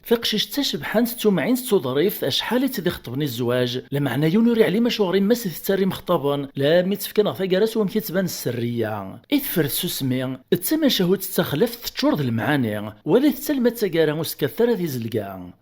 فقشيش تشبحان ستومعين ستوظريف اشحال تدي خطبني الزواج لمعنى يونوري علي مشوغري ما ستتاري مخطبا لا ميتفكنا فاكراس وم كيتبان السريه اثفر سوسمي تسمى شهود تستخلف تشورد المعاني ولا تسلمت تاكارا وسكثر ذي زلقا.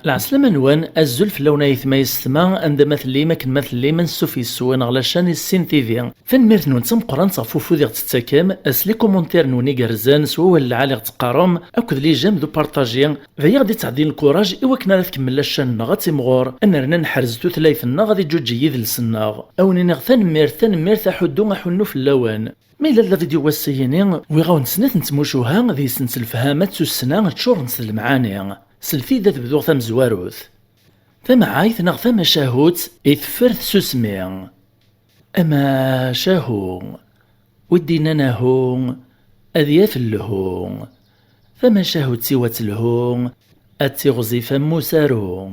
العسلامة نوان الزلف لونا يثما يستما عند مثلي ما كان مثلي من سوفي السوان على شان السين تيفي فنميرت نون تم قران صافوفو ديال تتاكام اسلي كومونتير نوني قرزان سوا ولا على تقارم اكد لي جام دو بارطاجي فيا غادي تعدين الكوراج اوا كنا تكمل الشان غاتي مغور ان رنا نحرز ثلاثنا غادي جوج جيد للسناغ او نيغ ثنمير تحدو حنو في اللوان مي لا الفيديو والسيني ويغاون سنات نتموشوها ذي سنت الفهامات سوسنا تشور نس المعاني سلفي ذات بدو ثم زواروث ثم عايث نغ ثم شاهوت إثفرث سوسمي أما شاهو ودينا ناهو أذياف اللهو ثم شاهوت سوات اللهو أتغزي فمو سارو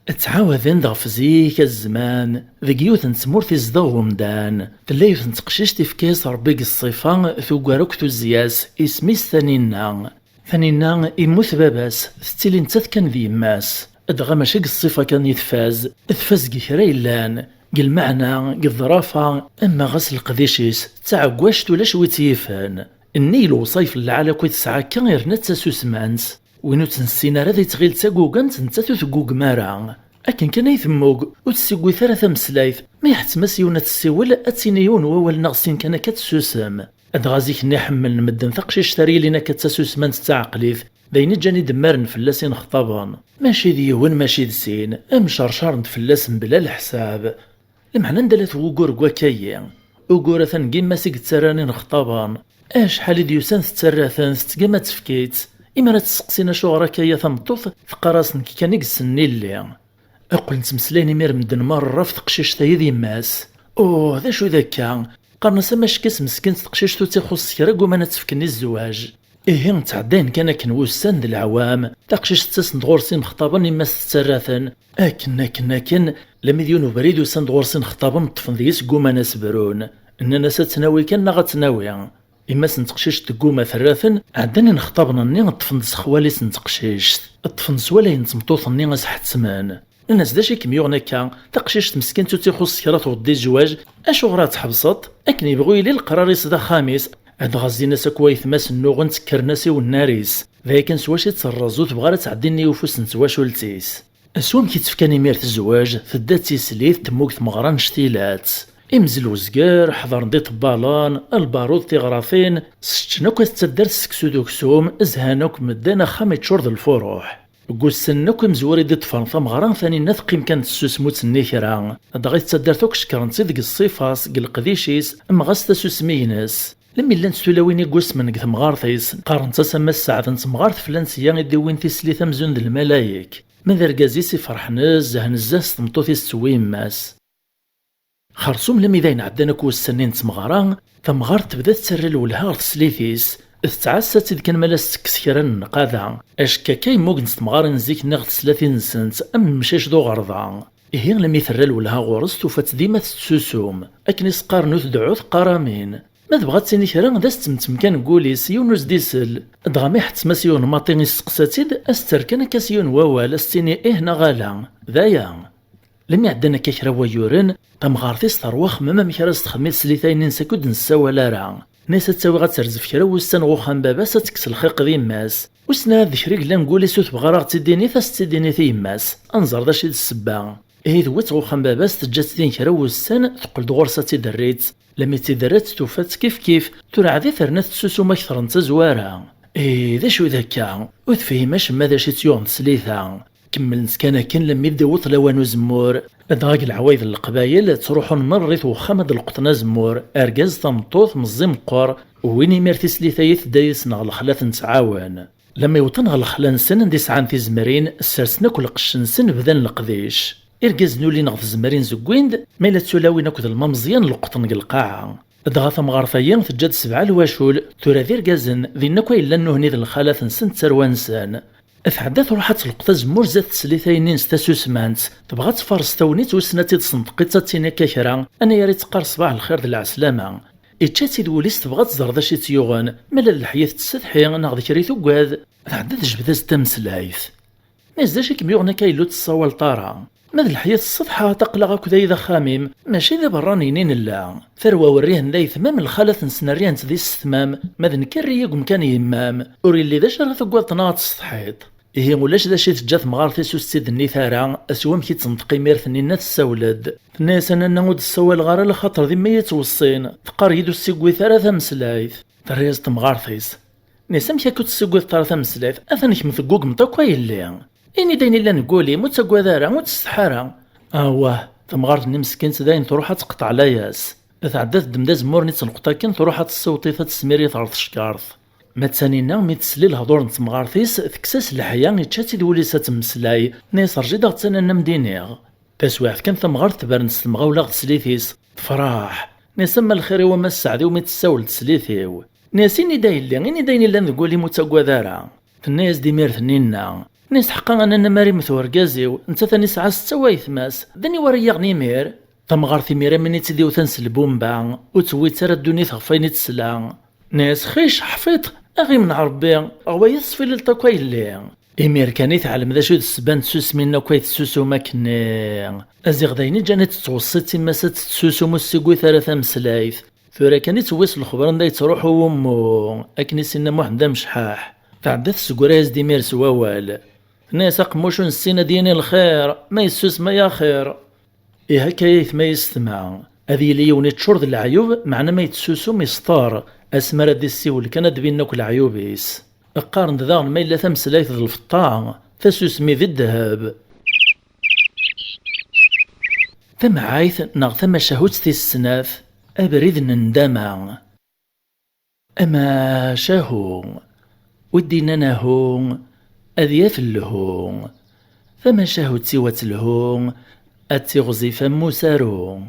اتعاوذن ضغف زيك الزمان ذقيوث نتمورث زدو مدان تلايوث نتقشيش تفكيس ربيق الصفا ثوقاروك الزياس اسميس ثانينا يموت باباس ستيلي نتاث كان ذي ماس ادغا ماشي الصفة كان يتفاز كيخرا يلان قل معنا قل ظرافة اما غسل قديشيس تاع قواش ولا شوي تيفان النيل وصيف العالا كوي تسعى كان يرنا تسوسمانس وينو تنسينا راه تغيل تاقوغانت نتا تثقوق مارا اكن كان يثموق وتسيقوي ثلاثة مسلايف ما يحتمس يونا تسيول اتسينيون وول نغسين كان كتسوسم ادغازيك نحمل نمدن ثقشيش تاري لينا كتسوسمان تتعقليف داين جاني دمارن فلاسين خطابان ماشي ديون ماشي دسين ام شرشار نتفلاس بلا الحساب المعنى ندلت وقور قواكايا وقورة ثنقيم سيق تسرانين خطابان اش حالي ديوسان تسراثان ستقيمة تفكيت إما تسقسينا شو راكايا ثمطوث ثقراسن كي كان يقسني اللي أقول نتمسليني مير مدن مرة في تقشيش تايدي ماس أوه ذا شو ذاكا قارنا سماش كاس مسكين تقشيش تو تيخص كراك وما نتفكني الزواج إيه نتعدين كان كنوسان ذي العوام تقشيش تسن دغورسين خطابا إما ستسراثن أكن لم يديونو بريد وسان دغورسين خطابا طفن ذيس قوما ناس برون إننا ستناوي كان غتناوي إما سنتقشيش تقوما ثلاثا عداني نخطابنا ني طفنس خواليس نتقشيش الطفنس ولا ينتمطوط ني اسحت سمان الناس داشي كميوغ نكا تقشيش مسكين تو تيخص كرات ودي الزواج اشو غرا تحبسط اكن يبغوا يلي القرار يصدا خامس عاد غازينا سكوايث ماس النوغ نتكرناسي والناريس ذاك سواشي تسرزو تبغى تعديني وفوس نتواشولتيس اسوام كيتفكاني ميرت الزواج تدا تيسليت تموك مغران شتيلات امزل وزقار حضر ندي طبالان البارود تيغرافين سشتناك تتدار السكسو دوكسوم ازهانوك مدانا خامي تشورد الفروح قوسناك مزوري دي طفان ثمغران ثاني نثقيم كانت السوسموت النيكرا دغا تتدار توك شكرنتي ديك الصيفاس قل قديشيس اما غاستا سوسمينس لمي لان ستولاويني قوس من قث مغارثيس قارنتا سما الساعة نتمغارث فلانسيا يديوين تيسليثا مزون د الملايك من ذا رقازيسي فرحناز زهنزاس تمطوثيس تسويم ماس خرصوم لم يذين عدنا كوس سنين تمغارا تمغار تبدا تسرى الولها تسليثيس تتعسى تيد كان مالاس تكسكران نقاذا اشكا كاي موغن تمغار نزيك نغت 30 سنت ام مشاش دو غرضا إيه لم يثرى الولها غورس توفات ديما تسوسوم اكن يسقار نوث دعوث قرامين ما تبغات تيني كرا دا ستمتم كان قوليس يونس ديسل دغامي حتى مسيون ماطين يسقساتيد استركن كاسيون ووال استيني إيه نغالا ذايا لم يعدنا كيكرا ويورن تمغارثيس تروخ مما مكراس تخميل سليثاين نساكود نساولا راه ناس تساوي غترزف كرا وستان غوخان بابا ستكس الخيق ذي ماس وسنا ذكري قلا نقولي سوت بغراغ تيديني تيديني ثي ماس انظر داشي السبا إيه ذوات غوخان بابا ستجات ثين كرا وستان تقول دغورسا تيدريت لما تيدرات توفات كيف تورا عادي ثرنات تسوسو ما كثر نتزوارا إيه ذا شو ذاكا وتفهماش ماذا شي تيوم سليثا كمل نسكانا كان لما يبدا وطلوانو زمور ادغاق العوايد القبايل تروحون مريت وخمد القطنا زمور ارجاز تمطوط مزيم قور ويني ميرتي سليثايث دايس نغ الخلاث نتعاون لما يوطن غ الخلا نسن ندي سعان في زمرين سرسنا كل قش نسن بدان القديش ارجاز نولي نغ في زمرين زكويند ميلا تسولاوي ناكد الممزيان القطن القاعة دغا ثمغارثيين تجاد 7 الواشول تورا ذي رجازن ذي نكوي الا نهني ذي الخلاث نسن تسروانسان أثعدا تروح تلقط زمور زات تسليثاينين ستاسوسمانت تبغى تفرس تونيت وسناتي تصندقيت تينا كاكرا أنا يا ريت تقار صباح الخير د العسلامة إتشاتي دوليس تبغى تزر ذا شي تيوغن مالا الحياة تستدحي ناغ ذيك ريتو كواد أثعدا تجبد تمسلايث ناس داشي كميوغنا كايلو تصاوال طارا ماذا الحياة الصفحة تقلق كذا إذا خامم ماشي ذا برانينين لا ثروة وريهن لا يثمام الخالة نسنريان ذي الستمام ماذا نكري يقوم كان يمام أوري اللي ذا شرط قوال طناط الصحيط إيه ولاش ذا شي تجات مغارثي سوستيد النثارة أسوام كي تنطقي ميرثني نات السولد الناس أنا نعود السوال غارة لخاطر ذي ما يتوصين تقار يدو السيقوي ثلاثة مسلايث تريز تمغارثيس نيسام كي كنت السيقوي ثلاثة مسلايث أثنك مثقوق مطاكوا اللي إني داين إلا نقولي موت قوادارا موت السحارة واه تمغارت مسكينت داين تروح تقطع لاياس تعدات دمداز مورني تنقطا كان تروح تصوتي تسميري ثارث شكارث ما تسانينا مي تسلي الهضور نتمغارثيس تكساس الحياة يتشاتي دوليسا تمسلاي نيس رجي ضغط انا مدينيغ تسواعث كان تمغارث تبارنس المغاولا غتسليثيس تفراح نسمى الخير وما السعدي ومي تساول تسليثيو ناسيني داين لي إني داين إلا نقولي موت قوادارا الناس دي ميرثنينا نيس حقا أنا ماري مثور كازيو نتا ثاني ساعة ستة وايثماس داني وريا غني مير تمغار ميرا مني تديو تنس البومبا وتوي ترى الدنيا تغفيني تسلا ناس خيش حفيط أغي من عربي أغوى يصفي للتا كويلي إمير كاني تعلم ذا شو السبان تسوس منا كويت تسوسو ماكني أزيغ دايني جاني تتوسط تما تسوسو موسيقوي ثلاثة مسلايث ثورا كاني تويس الخبران دا يتروحو ومو أكني سنة موحدة مشحاح تعدث سكوراز دي مير سواوال ناس قموشون السنة ديني الخير ما يسوس ما يا خير إيه هكايث ما يستمع هذي لي وني تشرد العيوب معنا ما يتسوسو ميسطار أسمر دي السيول كانت بينك العيوبيس أقارن ذاغن ما إلا تمسلايث ذو الفطاع تسوس مي ذي الذهب ثم عايث ناغ ثم شهوت ذي السناف أبريد نندمع أما شاهو ودينا نهو أذياف اللهون فما شاهد سوى الهون أتغزي فمو سارون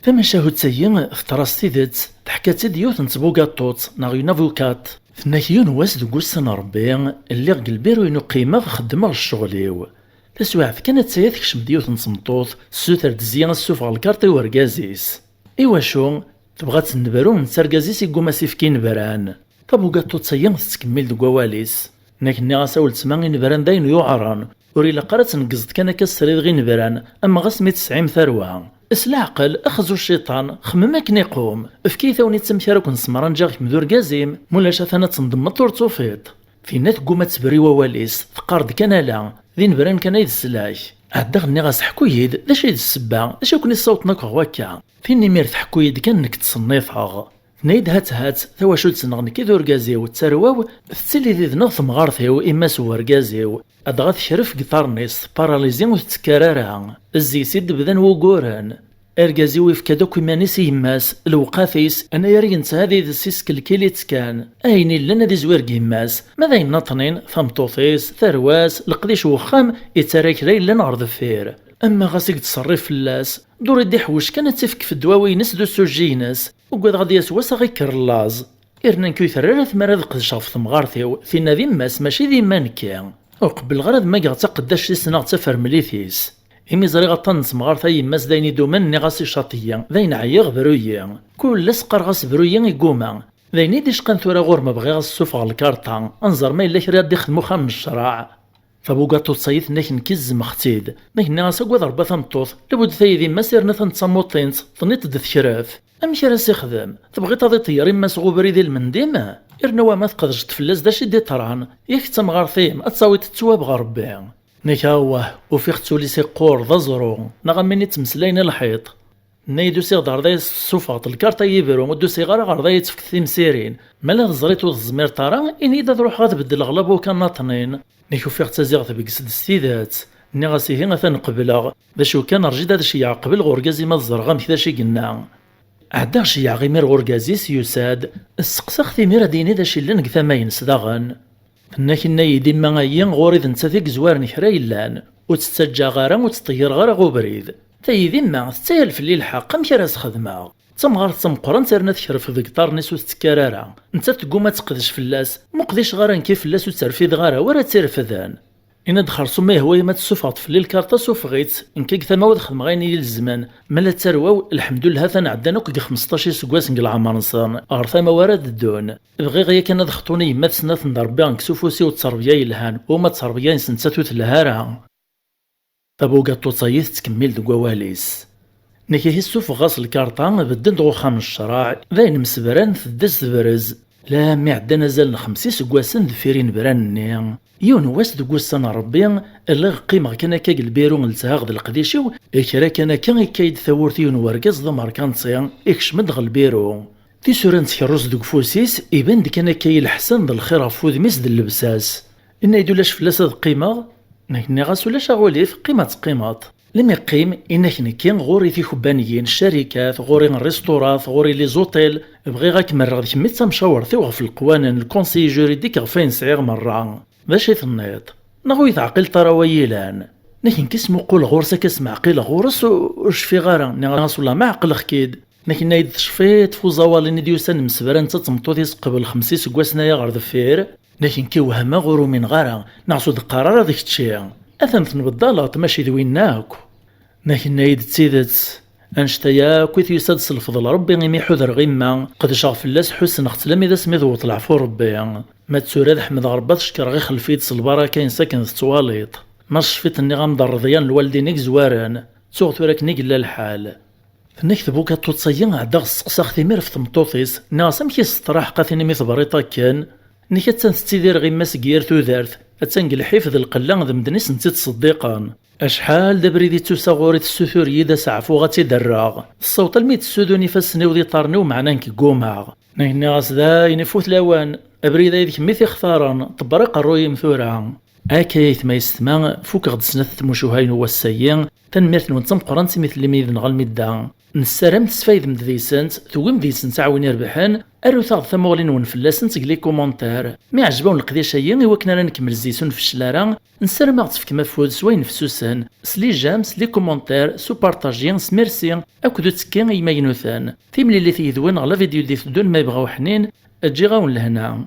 فما شاهد سيين افترستي ذات تحكات ديوث نتبوغا طوط ناغيون افوكات فناكيون واس دقو السنة ربي اللي قلبيرو ينو قيمة خدمة الشغليو تسواعث كانت سياث كشم ديوث نصمطوط سوثر دزيان السوف على الكارتي ورقازيس إيوا شو تبغى تنبرو من سرقازيس يقوم سيفكين بران طبوغا طوط سيين تتكمل دقو واليس لكني غاساول تسمع نبران داين يعران وري لقرات نقصد كان كسريد غي نبران اما غاسمي 90 ثروه اسلعقل اخذوا الشيطان خمم كني يقوم فكي ثوني تسمكارك نسمران جاك مذور كازيم مولاش انا تنضم طورتوفيط فينا تقوم تبري وواليس فقارد كان لا ذي نبران كان يد السلاش عاد غني غاس حكويد ذا شي السبه اش يكون الصوت نك هكا فيني ميرث حكويد كان نك تصنيفها نيد هات ثوا شو تسنغني كي ذو رقازيو تسرواو تسلي ذي ذنغ ثمغارثيو إما سوا رقازيو أدغاث شرف قطارنيس باراليزين وتتكرارها الزي سيد بذن وقوران رقازيو يفكادوك مانيس يماس الوقافيس أنا يرينت هذه ذي السيسك الكيليت كان أيني لنا ذي زوير قيماس ماذا ينطنين ثمطوثيس ثرواس القديش وخام يتراك لي لنا عرض فير أما غاسيك تصرف اللاس دور يدي حوش كانت تفك في الدواوي نسدو سوجيناس وقد غادي يسواس غيكر اللاز إرنا نكوي ثرارة ثمارة ذي قدشاف ثمغارثيو فينا ذي ماس ماشي ذي مانكا وقبل غرض ما قاعد تقداش سنة تفر مليثيس إمي زري غطان ثمغارثا يماس دايني دومان ني غاسي شاطيا ذاين عياغ برويا كل لسقر غاس برويا يقوما ذايني ديش قان ثورا غور ما بغي غاس السوف على الكارطة انظر ما إلا كرا ديخدمو خام الشراع فبوغاتو تصيث ناك نكز مختيد ناك ناسا قواد ربا ثمطوط لابد ثايدي ما سيرنا ثنتصموطينت ظنيت د ثكراف أمشي راس يخدم تبغي تاضي طياري ما صغوبري ذي المنديمة إرنوا ما تقدرش تفلس داش دي طران ياك تمغارثيم أتصاوي تتواب غربي نيك هواه وفيق تولي سي قور ضزرو نغميني تمسلاين الحيط نايدو سي غدار ذا الصفاط الكارتا يبرو ودو سي غارة غرضا يتفك ثمسيرين مالا غزريتو الزمير طرا إني إذا تروح غتبدل غلب وكان ناطنين نيك وفيق تزيغ تبقسد ستيدات ني غاسي هنا ثنقبلا باش وكان رجيت هذا الشي يعقبل غوركازي ما الزرغام كذا شي قلنا عدا شي غيمير غوركازيس يساد السقسخ ثميرة ديني ذا شي لنك ثماين سداغن فناكنا يديما غاين غوري ذا نتا زوار نكرا يلان وتستجا غارا وتطير غارا غوبريد تايديما تتايل في الليل حق مكي راس خدمة تمغار تمقران ترنا تكرف ذيك طارنيس وتتكرارا انت تقوم تقدش فلاس مقديش غارا كيف فلاس وترفيد غارا ورا ترفدان إن دخل سميه هو ما تسوفغت في الليل كارتا سوفغيت إن كيك ثما ودخل مغايني الزمان مالا ترواو الحمد لله ثنا عدنا كي 15 سكواس نقل عمر نصان غير ثما وراد الدون بغي غيا كان دخطوني ما تسنى نضربي عنك سوفوسي وتربيا يلهان وما تربيا نسنساتو تلهارا أبو قطو تصيث تكمل دقوا واليس نكي السوف غاص الكارطا بدن دغو خام الشراع ذاين مسبران ثدس برز لا مي عدنا زال 5 سكواسن ذفيرين براني يون واس دقوسان ربي اللي قيمة كان كاك البيرو لتهاغ ذا القديشيو إكرا كان كايد ثورتيون ورقاز ذا ماركانسيا إكش مدغ البيرو تي سوران تكروز دوك فوسيس إبان كان كاي الحسن ذا الخير فوذ ميس ذا اللبساس إنا يدولاش فلاس ذا قيمة نكني غاسولاش أغوليف قيمة لما يقيم إنك نكين غوري في خبانيين الشركات غوري الريستورات غوري لي زوتيل بغي غاك مرة غاديك ميتا مشاور ثيوغ في القوانين الكونسي جوريديك غفاين سعيغ مرة باش يثنيط نغوي تعقل تراويلان لكن كسمو قول غورسا كسم عقيل غورس وش في غارة نغاس ولا ما عقل خكيد لكن نايد تشفيت فو زوالين ديوسان مسبران تتمطوثيس قبل 5 سكواسنا يا غار ذفير لكن كي وهما غورو من غارة نعسو دقرار ذيك تشيع أثنت نبضالات ماشي ذويناكو لكن نايد تسيدت أنشتيا كويت يساد الفضل ربي غيمي حذر غيما قد شاف اللاس حسن اختلام إذا سميذ وطلعفو ربي ما تسوراد حمد غربات شكر غي خلفيت صلبارا كاين ساكن تواليط ما شفيت اني غنضر ضيان الوالدينيك زواران تسوغ توراك نيقلا الحال نكتبو كاتو تصيان عدا السقساخ ثمير في تمطوطيس ناس مكي استراح قاثيني مي ثبريطا كان نيكا تنستيدير غيما سكير تودارت اتنقل حيفذ القلان ذا مدنيس نتيت صديقان اشحال دبريدي توساغوري السوثوري دا سعفو غاتي دراغ الصوت الميت السودوني فاسنيو دي طارنيو معنا نكي قوماغ نهني غاس ذا ينفوت لاوان ابريدا يديك ميثي اختاران طبريق الروي مثورا اكايت ما يستمع فوق غد سنث مشوهين والسيين تنميرت نونتم قرانتي مثل اللي ميذن غالميدا نسرم تسفايد مديسنت ثوم ديسنت تعاون يربحان ارو ثاغ ثمولين ونفلاسن تقلي كومونتير ما عجبون القديشيين يوكنا نكمل زيسون في الشلارة نسرم غتفك مفود سوين نفسوسن سلي جام سلي كومونتير سو بارطاجيان سميرسي اكدو تسكين ايما ينوثان تيملي اللي تيذوين على فيديو دي دون ما يبغاو حنين اجي غاون لهنا